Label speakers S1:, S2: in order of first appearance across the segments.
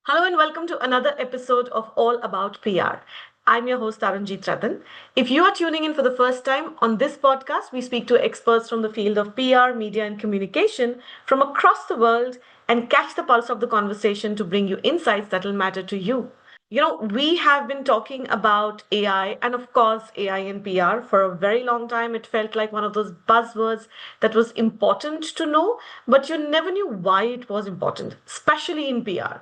S1: Hello and welcome to another episode of All About PR. I'm your host Tarunjeet Rattan. If you are tuning in for the first time on this podcast, we speak to experts from the field of PR, media, and communication from across the world and catch the pulse of the conversation to bring you insights that will matter to you. We have been talking about AI and, of course, AI and PR for a very long time. It felt like one of those buzzwords that was important to know, but you never knew why it was important, especially in PR.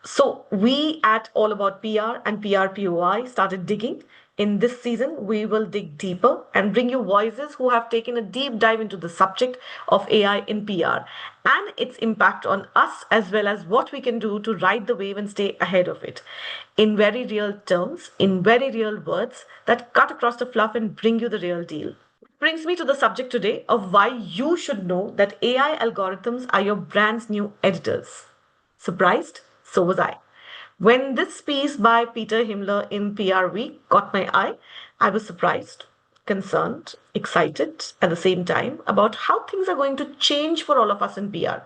S1: So, we at All About PR and PRPOI started digging. In this season, we will dig deeper and bring you voices who have taken a deep dive into the subject of AI in PR and its impact on us, as well as what we can do to ride the wave and stay ahead of it. In very real terms, in very real words that cut across the fluff and bring you the real deal. Brings me to the subject today of why you should know that AI algorithms are your brand's new editors. Surprised? So was I. When this piece by Peter Himler in PRWeek caught my eye, I was surprised, concerned, excited at the same time about how things are going to change for all of us in PR.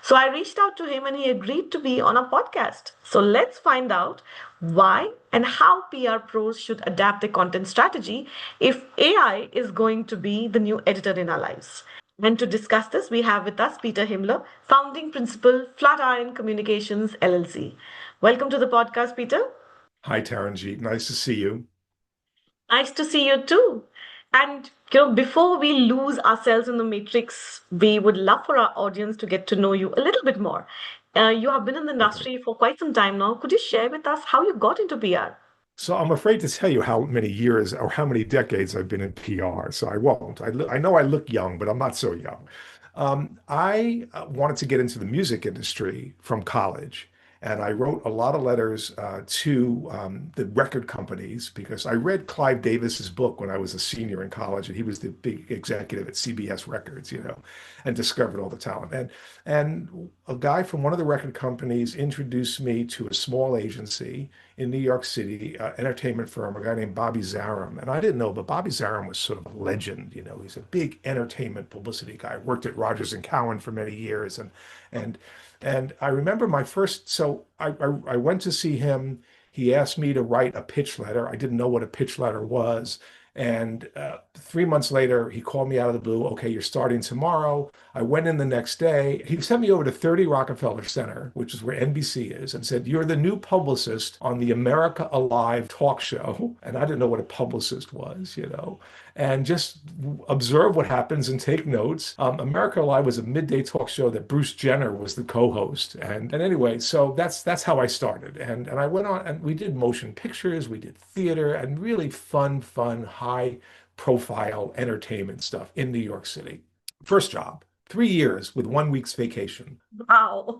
S1: So I reached out to him and he agreed to be on a podcast. So let's find out why and how PR pros should adapt their content strategy if AI is going to be the new editor in our lives. And to discuss this, we have with us Peter Himler, founding principal, Flatiron Communications LLC. Welcome to the podcast, Peter.
S2: Hi, Tarunjeet. Nice to see you.
S1: Nice to see you too. And before we lose ourselves in the matrix, we would love for our audience to get to know you a little bit more. You have been in the
S2: Okay.
S1: industry for quite some time now. Could you share with us how you got into PR?
S2: So I'm afraid to tell you how many years or how many decades I've been in PR. So I won't. I know I look young, but I'm not so young. I wanted to get into the music industry from college. And I wrote a lot of letters to the record companies because I read Clive Davis's book when I was a senior in college, and he was the big executive at CBS Records, and discovered all the talent. And a guy from one of the record companies introduced me to a small agency in New York City, entertainment firm, a guy named Bobby Zarum. And I didn't know, but Bobby Zarum was sort of a legend. He's a big entertainment publicity guy. Worked at Rogers and Cowan for many years, and and I remember my first. So I went to see him. He asked me to write a pitch letter. I didn't know what a pitch letter was. And 3 months later, he called me out of the blue. Okay, you're starting tomorrow. I went in the next day. He sent me over to 30 Rockefeller Center, which is where NBC is, and said, "You're the new publicist on the America Alive talk show." And I didn't know what a publicist was. And just observe what happens and take notes. America Alive was a midday talk show that Bruce Jenner was the co-host. And anyway, so that's how I started. And I went on and we did motion pictures, we did theater, and really fun, high profile entertainment stuff in New York City. First job, 3 years with 1 week's vacation.
S1: Wow.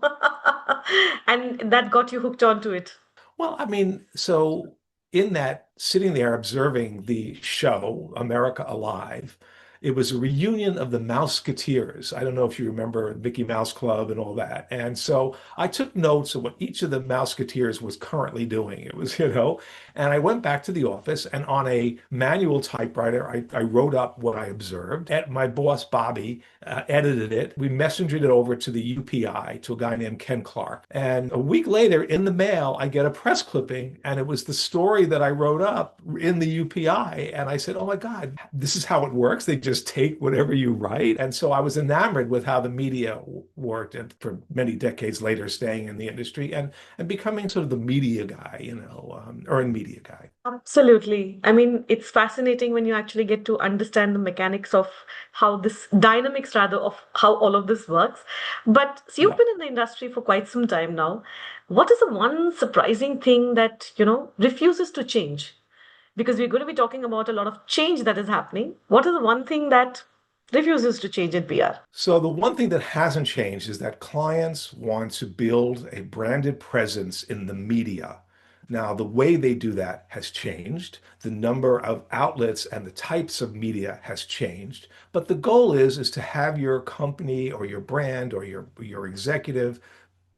S1: And that got you hooked onto it.
S2: Well, I mean, so in that sitting there observing the show, America Alive, it was a reunion of the Mouseketeers. I don't know if you remember Mickey Mouse Club and all that. And so I took notes of what each of the Mouseketeers was currently doing. And I went back to the office and on a manual typewriter, I wrote up what I observed. My boss, Bobby, edited it. We messengered it over to the UPI, to a guy named Ken Clark. And a week later, in the mail, I get a press clipping, and it was the story that I wrote up in the UPI. And I said, "Oh my God, this is how it works. They just take whatever you write." And so I was enamored with how the media worked, and for many decades later, staying in the industry and becoming sort of the media guy, earned media guy.
S1: Absolutely. I mean, it's fascinating when you actually get to understand the mechanics of how this dynamics, rather, of how all of this works. But so you've
S2: Yeah.
S1: been in the industry for quite some time now. What is the one surprising thing that, refuses to change? Because we're going to be talking about a lot of change that is happening. What is the one thing that refuses to change in PR?
S2: So the one thing that hasn't changed is that clients want to build a branded presence in the media. Now, the way they do that has changed. The number of outlets and the types of media has changed. But the goal is to have your company or your brand or your executive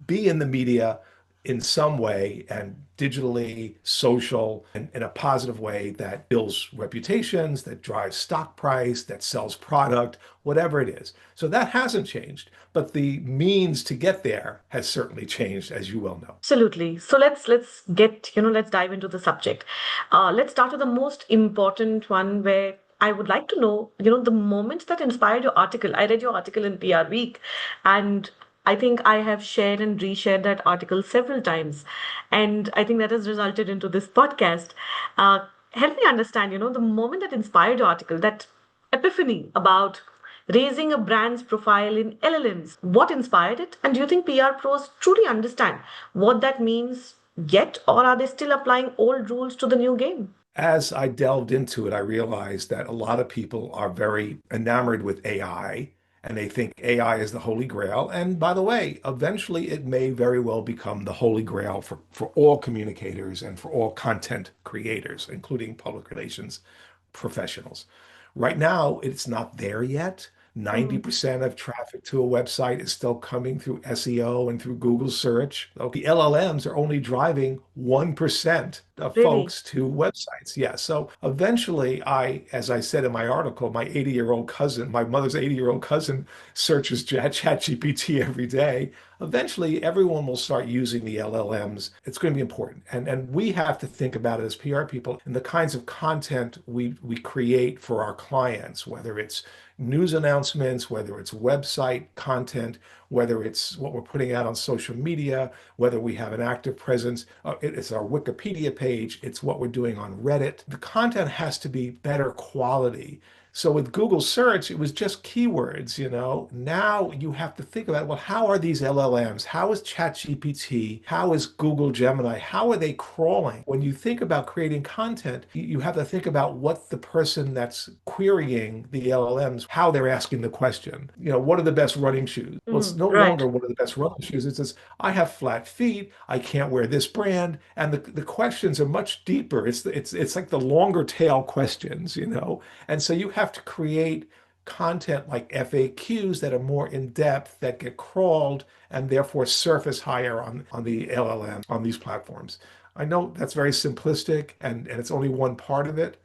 S2: be in the media in some way and digitally, social, and in a positive way that builds reputations, that drives stock price, that sells product, whatever it is. So that hasn't changed, but the means to get there has certainly changed, as you well know.
S1: Absolutely. So let's get, let's dive into the subject. Let's start with the most important one where I would like to know, the moment that inspired your article. I read your article in PR Week, and I think I have shared and reshared that article several times. And I think that has resulted into this podcast. Help me understand, the moment that inspired your article, that epiphany about raising a brand's profile in LLMs. What inspired it? And do you think PR pros truly understand what that means yet, or are they still applying old rules to the new game?
S2: As I delved into it, I realized that a lot of people are very enamored with AI and they think AI is the holy grail. And by the way, eventually it may very well become the holy grail for all communicators and for all content creators, including public relations professionals. Right now, it's not there yet.
S1: Mhm.
S2: 90% of traffic to a website is still coming through SEO and through Google search. The LLMs are only driving 1% of
S1: Really?
S2: folks to websites. Yeah. So eventually, as I said in my article, my 80-year-old cousin, my mother's 80-year-old cousin searches ChatGPT every day. Eventually, everyone will start using the LLMs. It's going to be important. And we have to think about it as PR people and the kinds of content we create for our clients, whether it's news announcements, whether it's website content, whether it's what we're putting out on social media, whether we have an active presence. It's our Wikipedia page, it's what we're doing on Reddit. The content has to be better quality. So with Google search, it was just keywords, you know. Now you have to think about, well, how are these LLMs? How is ChatGPT? How is Google Gemini? How are they crawling? When you think about creating content, you have to think about what the person that's querying the LLMs, how they're asking the question. You know, what are the best running shoes? Well, it's no
S1: Right.
S2: longer what are the best running shoes. It says, I have flat feet. I can't wear this brand. And the questions are much deeper. It's like the longer tail questions, you know. And so you have to create content like FAQs that are more in depth, that get crawled and therefore surface higher on the LLM on these platforms. I know that's very simplistic and it's only one part of it.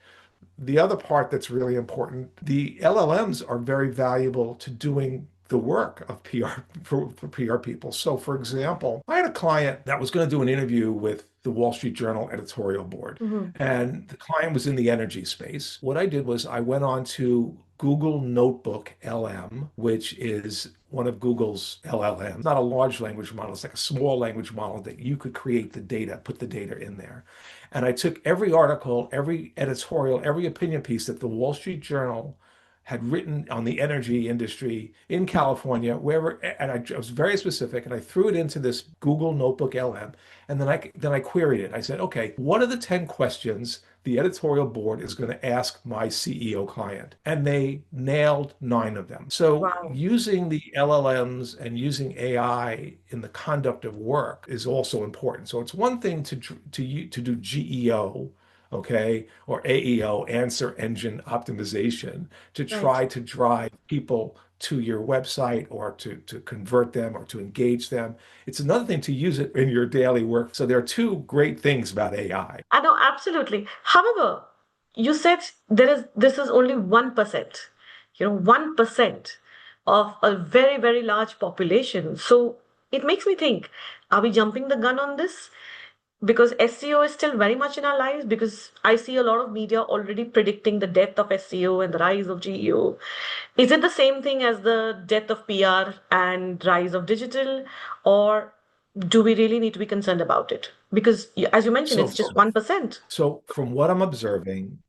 S2: The other part that's really important, the LLMs are very valuable to doing the work of PR for PR people. So, for example, I had a client that was going to do an interview with the Wall Street Journal editorial board,
S1: Mhm.
S2: and the client was in the energy space. What I did was I went on to Google Notebook LM, which is one of Google's LLMs, not a large language model, it's like a small language model that you could create the data, put the data in there. And I took every article, every editorial, every opinion piece that the Wall Street Journal had written on the energy industry in California, wherever, and I was very specific, and I threw it into this Google Notebook LM, and then I queried it. I said, okay, what are the 10 questions the editorial board is going to ask my CEO client? And they nailed 9 of them. So
S1: Wow.
S2: using the LLMs and using AI in the conduct of work is also important. So it's one thing to do GEO, okay, or AEO, answer engine optimization, to
S1: Right.
S2: try to drive people to your website or to convert them or to engage them. It's another thing to use it in your daily work. So there are two great things about AI.
S1: I know, absolutely. However, you said this is only 1%, 1% of a very, very large population. So it makes me think, are we jumping the gun on this? Because SEO is still very much in our lives, because I see a lot of media already predicting the death of SEO and the rise of GEO. Is it the same thing as the death of PR and rise of digital, or do we really need to be concerned about it? Because, as you mentioned,
S2: So
S1: it's just 1%.
S2: so from what I'm observing,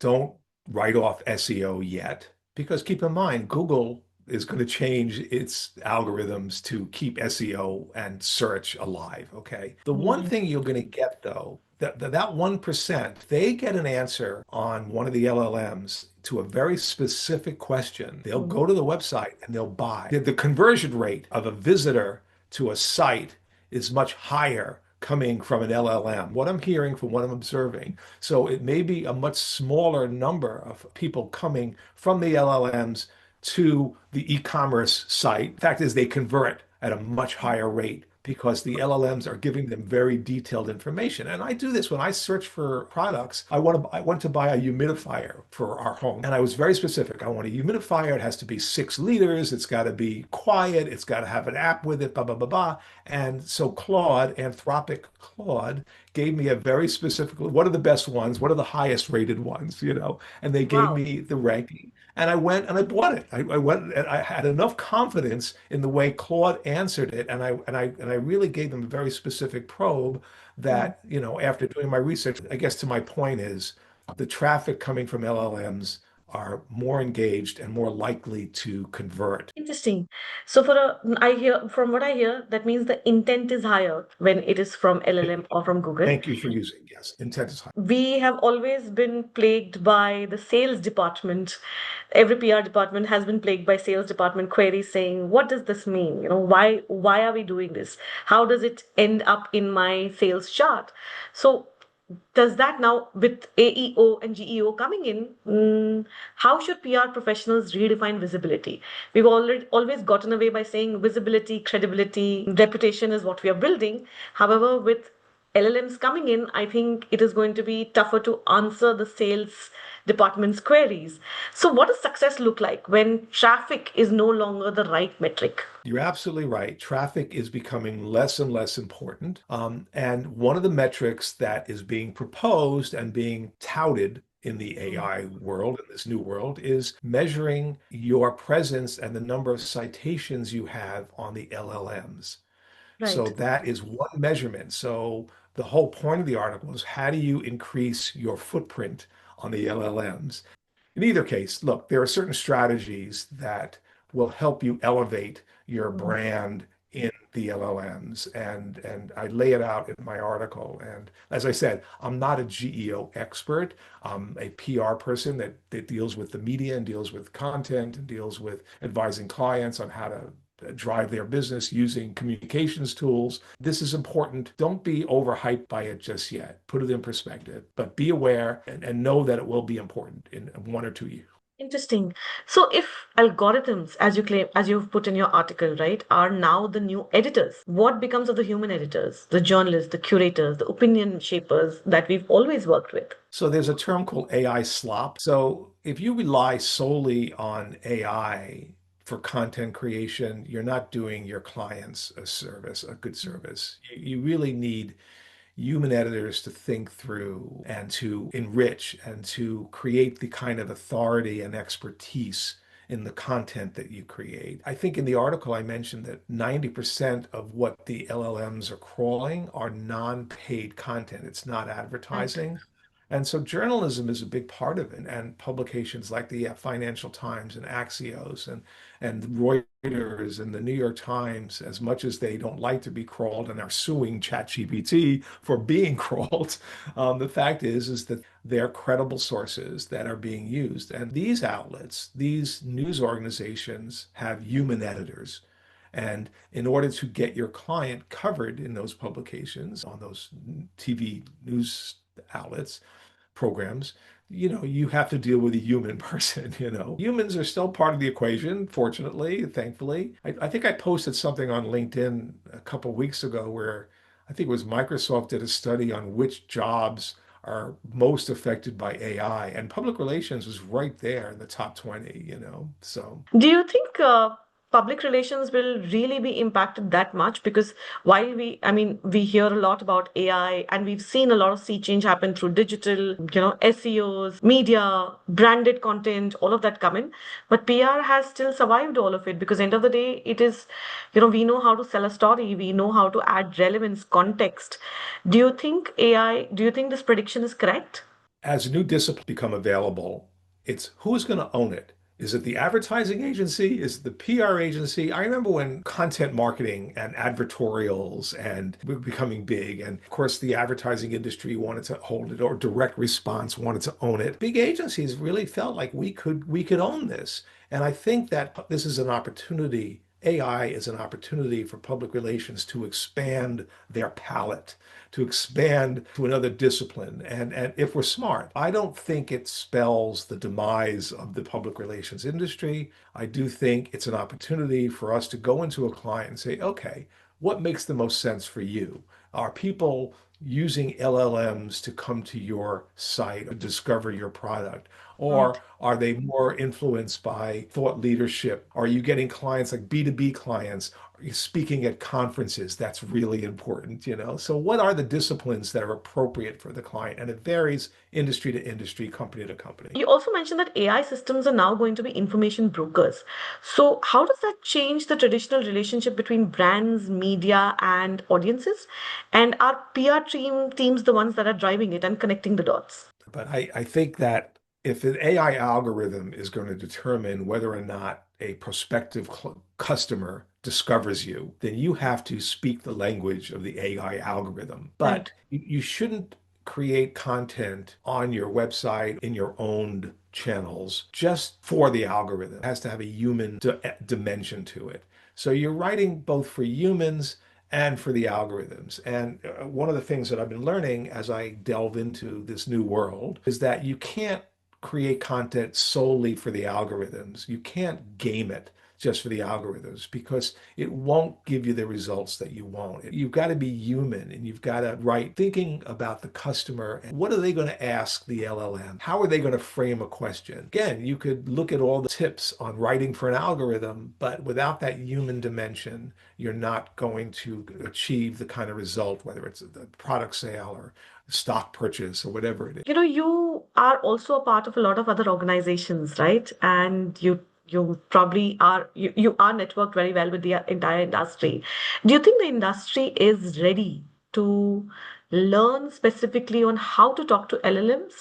S2: don't write off SEO yet, because keep in mind, Google is going to change its algorithms to keep SEO and search alive. Okay. The one
S1: Mm,
S2: thing you're going to get though, that 1%, they get an answer on one of the LLMs to a very specific question. They'll
S1: mm,
S2: go to the website and they'll buy. The conversion rate of a visitor to a site is much higher coming from an LLM. What I'm hearing from what I'm observing, so it may be a much smaller number of people coming from the LLMs to the e-commerce site. The fact is they convert at a much higher rate because the LLMs are giving them very detailed information. And I do this when I search for products. I want to buy a humidifier for our home, and I was very specific. I want a humidifier. It has to be 6 liters. It's got to be quiet. It's got to have an app with it. Blah blah blah blah. And so Anthropic Claude, gave me a very specific. What are the best ones? What are the highest rated ones? And they gave
S1: Wow.
S2: me the ranking. And I went and I bought it. I went and I had enough confidence in the way Claude answered it, and I really gave them a very specific probe that, after doing my research, I guess to my point is the traffic coming from LLMs are more engaged and more likely to convert.
S1: Interesting. So I hear from what I hear, that means the intent is higher when it is from LLM or from Google.
S2: Thank you for using, yes, intent is high.
S1: We have always been plagued by the sales department. Every PR department has been plagued by sales department queries saying, what does this mean? Why are we doing this? How does it end up in my sales chart? So does that now, with AEO and GEO coming in, how should PR professionals redefine visibility? We've already always gotten away by saying visibility, credibility, reputation is what we are building. However, with LLMs coming in, I think it is going to be tougher to answer the sales department's queries. So, what does success look like when traffic is no longer the right metric?
S2: You're absolutely right. Traffic is becoming less and less important. And one of the metrics that is being proposed and being touted in the AI world, in this new world, is measuring your presence and the number of citations you have on the LLMs. So
S1: Right.
S2: that is one measurement. So the whole point of the article is how do you increase your footprint on the LLMs? In either case, look, there are certain strategies that will help you elevate your
S1: Mm.
S2: brand in the LLMs. And I lay it out in my article. And as I said, I'm not a GEO expert. I'm a PR person that deals with the media and deals with content and deals with advising clients on how to drive their business using communications tools. This is important. Don't be overhyped by it just yet. Put it in perspective, but be aware and know that it will be important in 1 or 2 years.
S1: Interesting. So if algorithms, as you claim, as you've put in your article, right, are now the new editors, what becomes of the human editors, the journalists, the curators, the opinion shapers that we've always worked with?
S2: So there's a term called AI slop. So if you rely solely on AI for content creation, you're not doing your clients a service, a good service. You really need human editors to think through and to enrich and to create the kind of authority and expertise in the content that you create. I think in the article I mentioned that 90% of what the LLMs are crawling are non-paid content. It's not
S1: Right.
S2: advertising. And so journalism is a big part of it, and publications like the Financial Times and Axios and Reuters and the New York Times, as much as they don't like to be crawled and are suing ChatGPT for being crawled, the fact is that they're credible sources that are being used. And these outlets, these news organizations have human editors. And in order to get your client covered in those publications, on those TV news outlets, programs, you have to deal with a human person. Humans are still part of the equation, fortunately, thankfully. I think I posted something on LinkedIn a couple of weeks ago where I think it was Microsoft did a study on which jobs are most affected by AI, and public relations was right there in the top 20. So
S1: Do you think public relations will really be impacted that much? Because while we hear a lot about AI and we've seen a lot of sea change happen through digital, SEOs, media, branded content, all of that come in. But PR has still survived all of it because end of the day, it is, we know how to sell a story, we know how to add relevance, context. Do you think this prediction is correct?
S2: as new disciplines become available, it's who's going to own it? Is it the advertising agency? Is it the PR agency? I remember when content marketing and advertorials and were becoming big, and of course the advertising industry wanted to hold it, or direct response wanted to own it. Big agencies really felt like we could own this. And I think that this is an opportunity. AI is an opportunity for public relations to expand their palette, to expand to another discipline. And if we're smart, I don't think it spells the demise of the public relations industry. I do think it's an opportunity for us to go into a client and say, okay, what makes the most sense for you? Are people using LLMs to come to your site or discover your product?
S1: Right.
S2: Or are they more influenced by thought leadership? Are you getting clients like B2B clients? Are you speaking at conferences? That's really important, you know? So what are the disciplines that are appropriate for the client? And it varies industry to industry, company to company.
S1: You also mentioned that AI systems are now going to be information brokers. So, how does that change the traditional relationship between brands, media, and audiences? And are teams the ones that are driving it and connecting the dots?
S2: But I think that if an AI algorithm is going to determine whether or not a prospective customer discovers you, then you have to speak the language of the AI algorithm. But
S1: Right.
S2: you shouldn't create content on your website in your own channels just for the algorithm. It has to have a human dimension to it. So you're writing both for humans and for the algorithms. And one of the things that I've been learning as I delve into this new world is that you can't create content solely for the algorithms. You can't game it just for the algorithms because it won't give you the results that you want. You've got to be human and you've got to write thinking about the customer. And what are they going to ask the LLM? How are they going to frame a question? Again, you could look at all the tips on writing for an algorithm, but without that human dimension, you're not going to achieve the kind of result, whether it's a product sale or stock purchase or whatever it is.
S1: You are also a part of a lot of other organizations, right? And you probably you are networked very well with the entire industry. Do you think the industry is ready to learn specifically on how to talk to LLMs,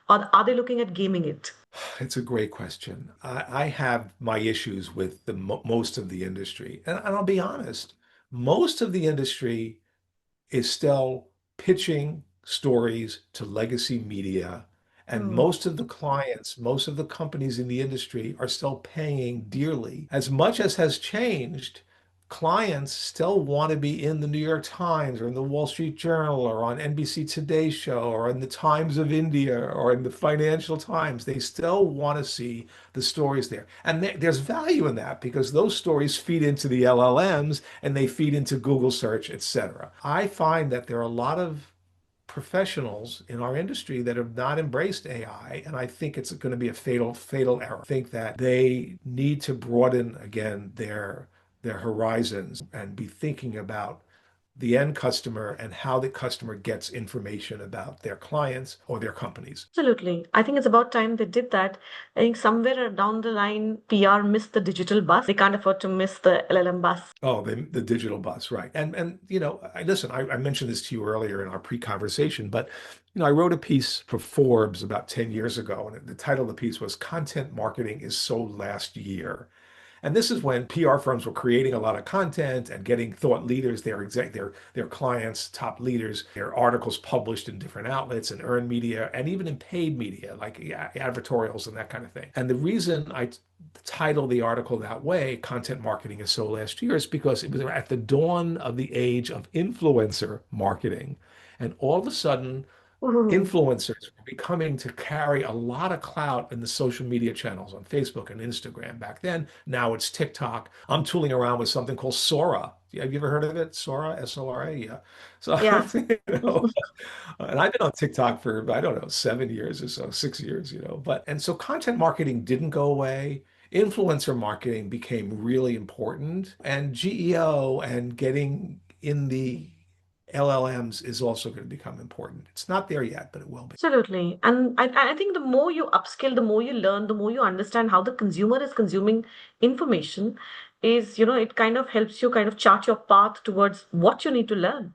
S1: or are they looking at gaming it?
S2: It's a great question. I have my issues with most of the industry. And I'll be honest, most of the industry is still pitching stories to legacy media. And
S1: Hmm.
S2: most of the clients, most of the companies in the industry are still paying dearly. As much as has changed, clients still want to be in the New York Times or in the Wall Street Journal or on NBC Today Show or in the Times of India or in the Financial Times. They still want to see the stories there. And there's value in that because those stories feed into the LLMs and they feed into Google search, etc. I find that there are a lot of professionals in our industry that have not embraced AI, and I think it's going to be a fatal error. I think that they need to broaden again their horizons and be thinking about the end customer and how the customer gets information about their clients or their companies.
S1: Absolutely. I think it's about time they did that. I think somewhere down the line, PR missed the digital bus. They can't afford to miss the LLM bus.
S2: Oh, the digital bus, right? And you know, I mentioned this to you earlier in our pre-conversation, but you know, I wrote a piece for Forbes about 10 years ago, and the title of the piece was "Content Marketing is So Last Year." And this is when PR firms were creating a lot of content and getting thought leaders, their clients, top leaders, their articles published in different outlets and earned media and even in paid media like advertorials and that kind of thing. And the reason I titled the article that way, Content Marketing is So Last Year, is because it was at the dawn of the age of influencer marketing. And all of a sudden,
S1: Ooh.
S2: influencers were becoming to carry a lot of clout in the social media channels on Facebook and Instagram back then. Now it's TikTok. I'm tooling around with something called Sora. Have you ever heard of it? Sora, Sora? Yeah. So,
S1: Yeah.
S2: you know, and I've been on TikTok for, I don't know, 7 years or so, 6 years, you know. And so content marketing didn't go away. Influencer marketing became really important, and GEO and getting in the LLMs is also going to become important. It's not there yet, but it will be.
S1: Absolutely. And I think the more you upskill, the more you learn, the more you understand how the consumer is consuming information, it kind of helps you kind of chart your path towards what you need to learn.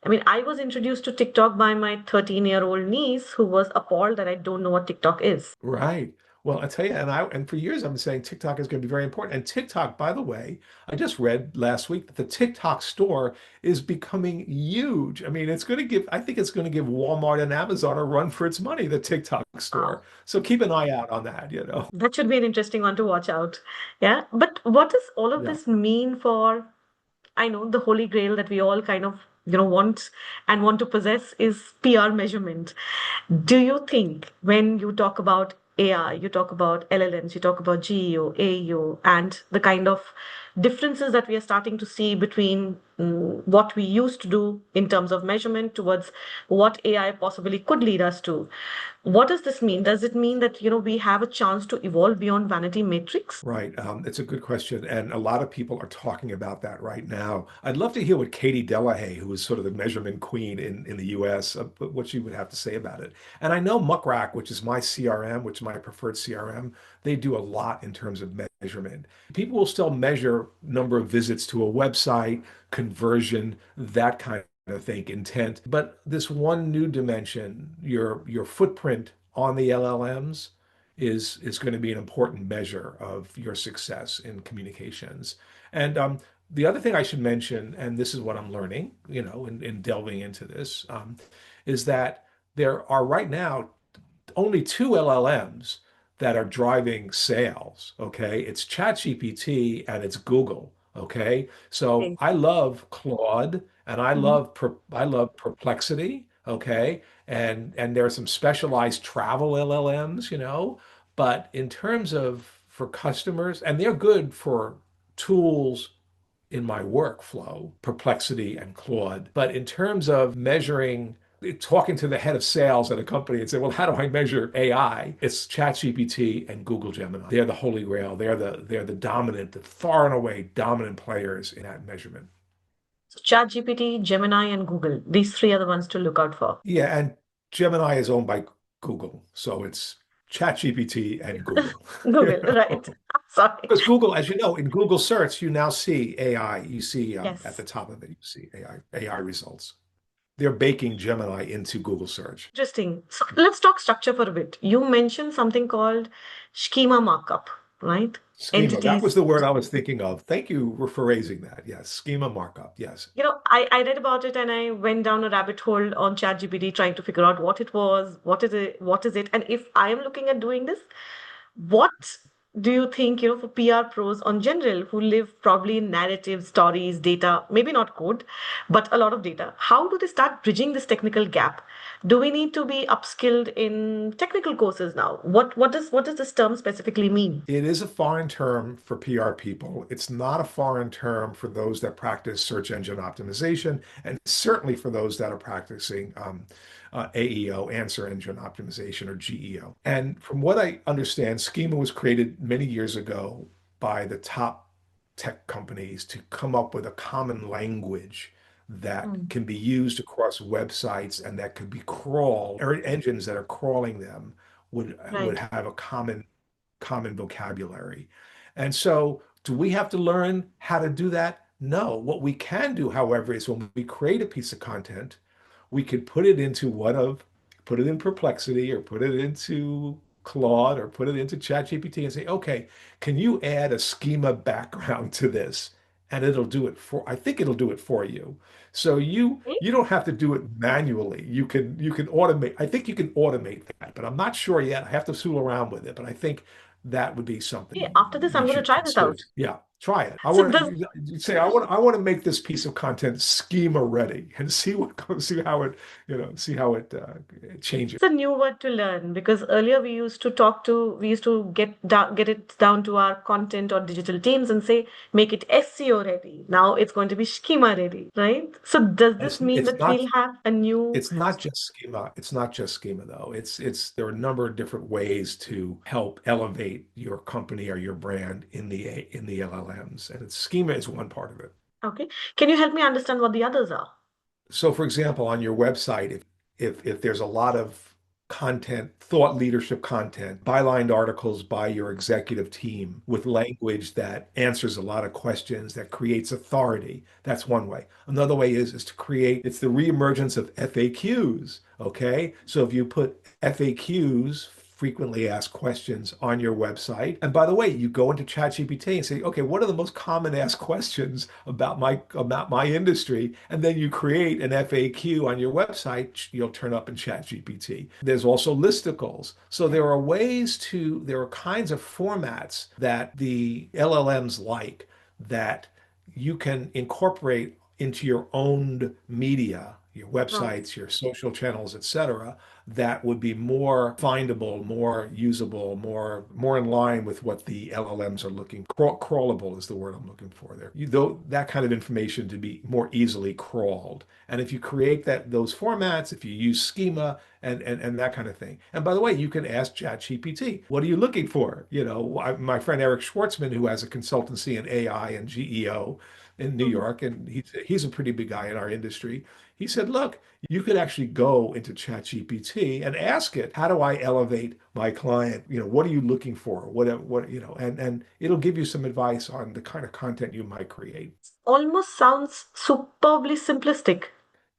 S1: I mean, I was introduced to TikTok by my 13-year-old niece who was appalled that I don't know what TikTok is.
S2: Right. Well, I tell you, and for years I've been saying TikTok is going to be very important. And TikTok, by the way, I just read last week that the TikTok store is becoming huge. I mean, I think it's going to give Walmart and Amazon a run for its money, the TikTok store.
S1: Wow.
S2: So keep an eye out on that, you know.
S1: That should be an interesting one to watch out. Yeah. But what does all of
S2: Yeah.
S1: this mean for, I know the holy grail that we all kind of, want to possess is PR measurement. Do you think when you talk about AI, you talk about LLMs, you talk about GEO, AEO, and the kind of, differences that we are starting to see between what we used to do in terms of measurement towards what AI possibly could lead us to. What does this mean? Does it mean that, we have a chance to evolve beyond vanity metrics?
S2: Right. It's a good question. And a lot of people are talking about that right now. I'd love to hear what Katie Delahaye, who is sort of the measurement queen in the US, what she would have to say about it. And I know Muckrack, which is my CRM, which is my preferred CRM, they do a lot in terms of measurement. People will still measure number of visits to a website, conversion, that kind of thing, intent. But this one new dimension, your footprint on the LLMs is going to be an important measure of your success in communications. And the other thing I should mention, and this is what I'm learning, in delving into this, is that there are right now only two LLMs that are driving sales. Okay. It's ChatGPT and it's Google. Okay. So
S1: Okay.
S2: I love Claude and
S1: Mhm.
S2: I love Perplexity. Okay. And there are some specialized travel LLMs, but in terms of for customers, and they're good for tools in my workflow, Perplexity and Claude. But in terms of measuring, talking to the head of sales at a company and say, well, how do I measure AI? It's ChatGPT and Google Gemini. They're the holy grail. They're the dominant, the far and away dominant players in that measurement.
S1: So ChatGPT, Gemini, and Google, these three are the ones to look out for.
S2: Yeah, and Gemini is owned by Google, so it's ChatGPT and Google.
S1: Google, right. Sorry.
S2: Because Google, as you know, in Google search, you now see AI. You see at
S1: Yes.
S2: the top of it, you see AI results. They're baking Gemini into Google search.
S1: Interesting. So let's talk structure for a bit. You mentioned something called schema markup, right?
S2: Schema, that was
S1: Entities.
S2: the word I was thinking of. Thank you for phrasing that. Yes, schema markup. Yes.
S1: I read about it and I went down a rabbit hole on ChatGPT trying to figure out what it was, what is it, and if I am looking at doing this, what do you think, for PR pros on general who live probably in narrative, stories, data, maybe not code, but a lot of data, how do they start bridging this technical gap? Do we need to be upskilled in technical courses now? What does this term specifically mean?
S2: It is a foreign term for PR people. It's not a foreign term for those that practice search engine optimization, and certainly for those that are practicing AEO, answer engine optimization, or GEO. And from what I understand, Schema was created many years ago by the top tech companies to come up with a common language that
S1: Mm,
S2: can be used across websites and that could be crawled, or engines that are crawling them would
S1: right.
S2: have a common vocabulary. And so, do we have to learn how to do that? No. What we can do, however, is when we create a piece of content, we could put it in Perplexity or put it into Claude or put it into ChatGPT and say, okay, can you add a schema background to this? And I think it'll do it for you. So you don't have to do it manually. You can automate. I think you can automate that, but I'm not sure yet. I have to fool around with it, but I think that would be
S1: Okay,
S2: something
S1: after this, I'm
S2: you
S1: going to
S2: should
S1: try this
S2: consider.
S1: out.
S2: Yeah, try it. I
S1: So
S2: want
S1: does
S2: to you say I want to make this piece of content schema ready and see how it changes.
S1: It's a new word to learn because earlier we used to get it down to our content or digital teams and say, make it SEO ready. Now it's going to be schema ready, right? So does
S2: And
S1: this mean
S2: it's
S1: that
S2: not
S1: we'll have a new,
S2: it's not just schema. It's not just schema though. It's there are a number of different ways to help elevate your company or your brand in the LLMs, and schema is one part of it.
S1: okay. Can you help me understand what the others are?
S2: So, for example, on your website, if there's a lot of content, thought leadership content, bylined articles by your executive team with language that answers a lot of questions, that creates authority, that's one way. Another way is to create, it's the reemergence of FAQs. Okay. So if you put FAQs, frequently asked questions on your website. And by the way, you go into ChatGPT and say, okay, what are the most common asked questions about my industry? And then you create an FAQ on your website, you'll turn up in ChatGPT. There's also listicles. So there are kinds of formats that the LLMs like that you can incorporate into your owned media, your
S1: Right.
S2: websites, your social channels, etc., that would be more findable, more usable, more in line with what the LLMs are looking. Crawlable is the word I'm looking for there. Though that kind of information to be more easily crawled. And if you create those formats, if you use schema and that kind of thing. And by the way, you can ask ChatGPT, what are you looking for? My friend Eric Schwartzman, who has a consultancy in AI and GEO in New
S1: Mhm.
S2: York, and he's a pretty big guy in our industry. He said, look, you could actually go into ChatGPT and ask it, how do I elevate my client? What are you looking for? And it'll give you some advice on the kind of content you might create.
S1: Almost sounds superbly simplistic.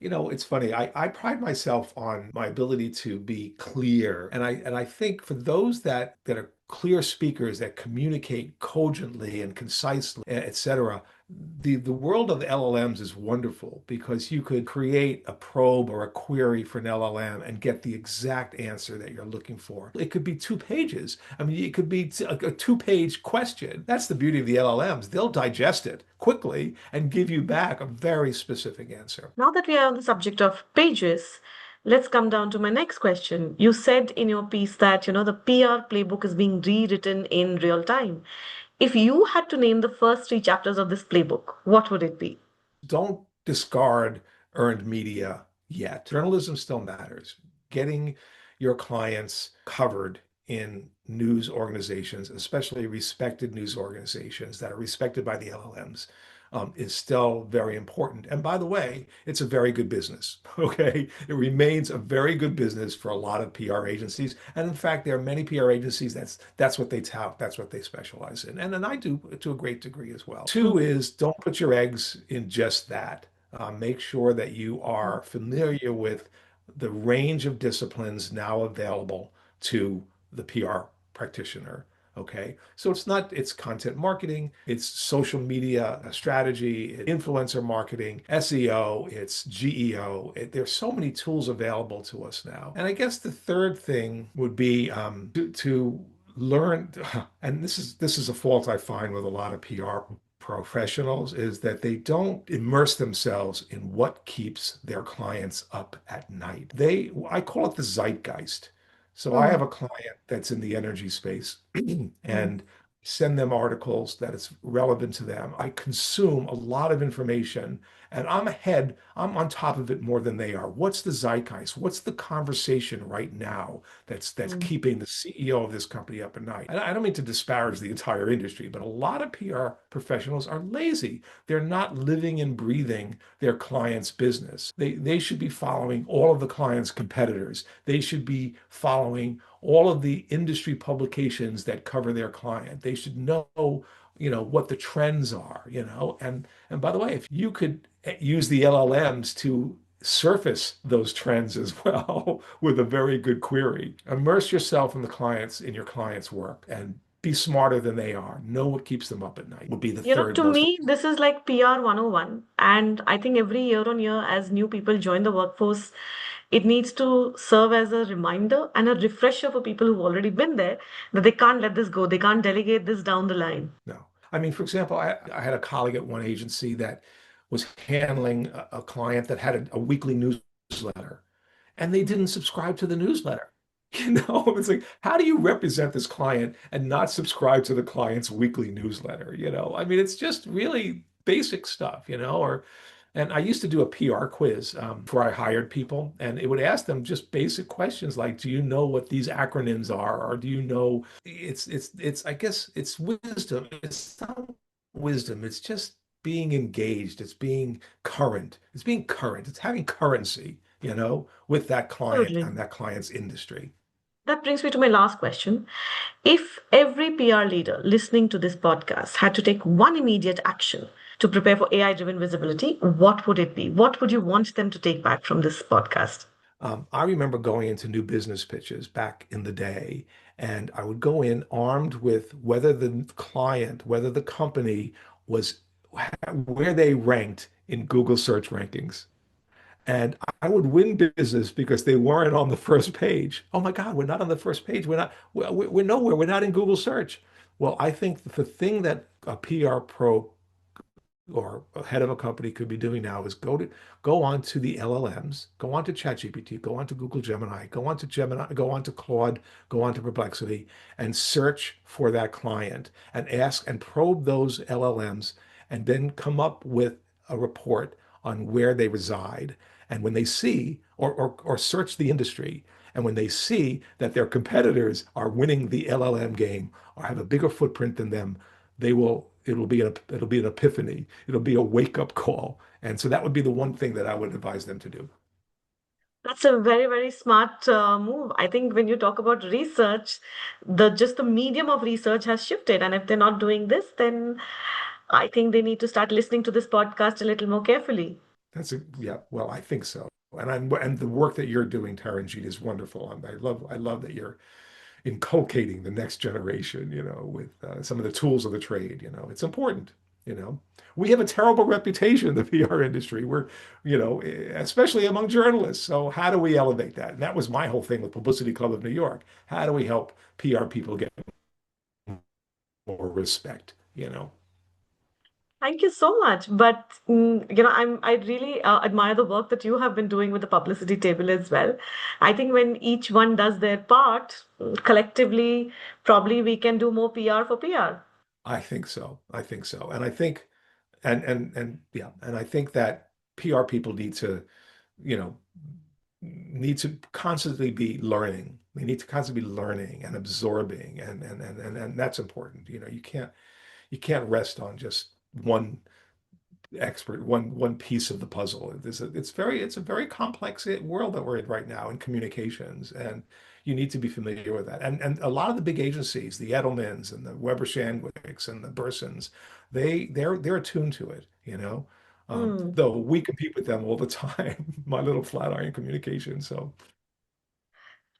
S2: It's funny. I pride myself on my ability to be clear. And I think for those that are clear speakers that communicate cogently and concisely, et cetera, the world of LLMs is wonderful because you could create a probe or a query for an LLM and get the exact answer that you're looking for. It could be 2 pages. I mean, it could be a 2-page question. That's the beauty of the LLMs. They'll digest it quickly and give you back a very specific answer.
S1: Now that we are on the subject of pages, let's come down to my next question. You said in your piece that, the PR playbook is being rewritten in real time. If you had to name the first three chapters of this playbook, what would it be?
S2: Don't discard earned media yet. Journalism still matters. Getting your clients covered in news organizations, especially respected news organizations that are respected by the LLMs, is still very important. And by the way, it's a very good business. Okay. It remains a very good business for a lot of PR agencies. And in fact, there are many PR agencies that's what they tout, that's what they specialize in. And then I do to a great degree as well. Two
S1: Mhm.
S2: is don't put your eggs in just that. Make sure that you are familiar with the range of disciplines now available to the PR practitioner. Okay. So it's content marketing, it's social media strategy, influencer marketing, SEO, it's GEO. There's so many tools available to us now. And I guess the third thing would be to learn, and this is a fault I find with a lot of PR professionals, is that they don't immerse themselves in what keeps their clients up at night. I call it the zeitgeist. So I have
S1: Mhm.
S2: a client that's in the energy space
S1: Mhm.
S2: and send them articles that is relevant to them. I consume a lot of information and I'm on top of it more than they are. What's the zeitgeist? What's the conversation right now that's
S1: Mhm.
S2: keeping the CEO of this company up at night? And I don't mean to disparage the entire industry, but a lot of PR professionals are lazy. They're not living and breathing their client's business. They should be following all of the client's competitors. They should be following all of the industry publications that cover their client. They should know, what the trends are, and by the way, if you could use the LLMs to surface those trends as well with a very good query, immerse yourself in your client's work and be smarter than they are. Know what keeps them up at night would be the third
S1: To
S2: most.
S1: me, this is like PR 101. And I think every year on year, as new people join the workforce, it needs to serve as a reminder and a refresher for people who've already been there that they can't let this go. They can't delegate this down the line.
S2: No. I mean, for example, I had a colleague at one agency that was handling a client that had a weekly newsletter, and they didn't subscribe to the newsletter. It's like, how do you represent this client and not subscribe to the client's weekly newsletter? I mean, it's just really basic stuff, and I used to do a PR quiz before I hired people, and it would ask them just basic questions like, "Do you know what these acronyms are?" Or do you know? It's. I guess it's wisdom. It's not wisdom. It's just being engaged. It's being current. It's being current. It's having currency, with that client
S1: Absolutely.
S2: and that client's industry.
S1: That brings me to my last question. If every PR leader listening to this podcast had to take one immediate action to prepare for AI driven visibility, what would it be? What would you want them to take back from this podcast?
S2: I remember going into new business pitches back in the day, and I would go in armed with whether the company was where they ranked in Google search rankings. And I would win business because they weren't on the first page. Oh my God, we're not on the first page. We're nowhere. We're not in Google search. Well, I think the thing that a PR pro or a head of a company could be doing now is go on to the LLMs, go on to ChatGPT, go on to Google Gemini, go on to Claude, go on to Perplexity, and search for that client and ask and probe those LLMs, and then come up with a report on where they reside. And when they see, or search the industry, and when they see that their competitors are winning the LLM game or have a bigger footprint than them, it'll be an epiphany. It'll be a wake up call. And so that would be the one thing that I would advise them to do.
S1: That's a very, very smart move. I think when you talk about research, the medium of research has shifted. And if they're not doing this, then I think they need to start listening to this podcast a little more carefully.
S2: Yeah, well, I think so. And the work that you're doing, Taranjeet, is wonderful. I love that you're inculcating the next generation, with some of the tools of the trade. It's important. You know, we have a terrible reputation in the PR industry. Especially among journalists. So how do we elevate that? And that was my whole thing with Publicity Club of New York. How do we help PR people get more respect?
S1: Thank you so much. But I really admire the work that you have been doing with the publicity table as well. I think when each one does their part, collectively, probably we can do more PR for PR.
S2: I think so. I think so. And I think and yeah, and I think that PR people you know, need to constantly be learning. They need to constantly be learning and absorbing, and that's important. You can't rest on just one expert, one piece of the puzzle. It's a very complex world that we're in right now in communications, and you need to be familiar with that. And a lot of the big agencies, the Edelmans and the Weber Shandwicks and the Bursons, they're attuned to it,
S1: Hmm.
S2: though we compete with them all the time. My little Flatiron Communications. So,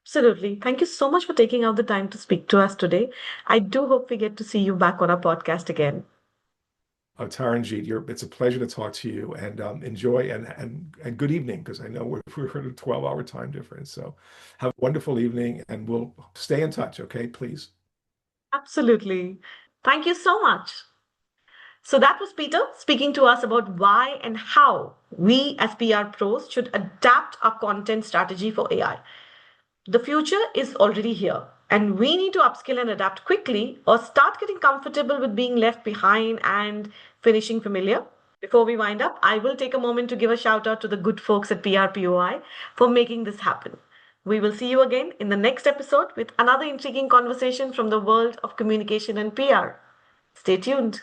S1: Absolutely. Thank you so much for taking out the time to speak to us today. I do hope we get to see you back on our podcast again.
S2: Taranjeet, it's a pleasure to talk to you, and enjoy and good evening, because I know we're at a 12-hour time difference. So have a wonderful evening, and we'll stay in touch, okay? Please.
S1: Absolutely. Thank you so much. So that was Peter speaking to us about why and how we as PR pros should adapt our content strategy for AI. The future is already here, and we need to upskill and adapt quickly or start getting comfortable with being left behind and finishing familiar. Before we wind up, I will take a moment to give a shout out to the good folks at PRPOI for making this happen. We will see you again in the next episode with another intriguing conversation from the world of communication and PR. Stay tuned.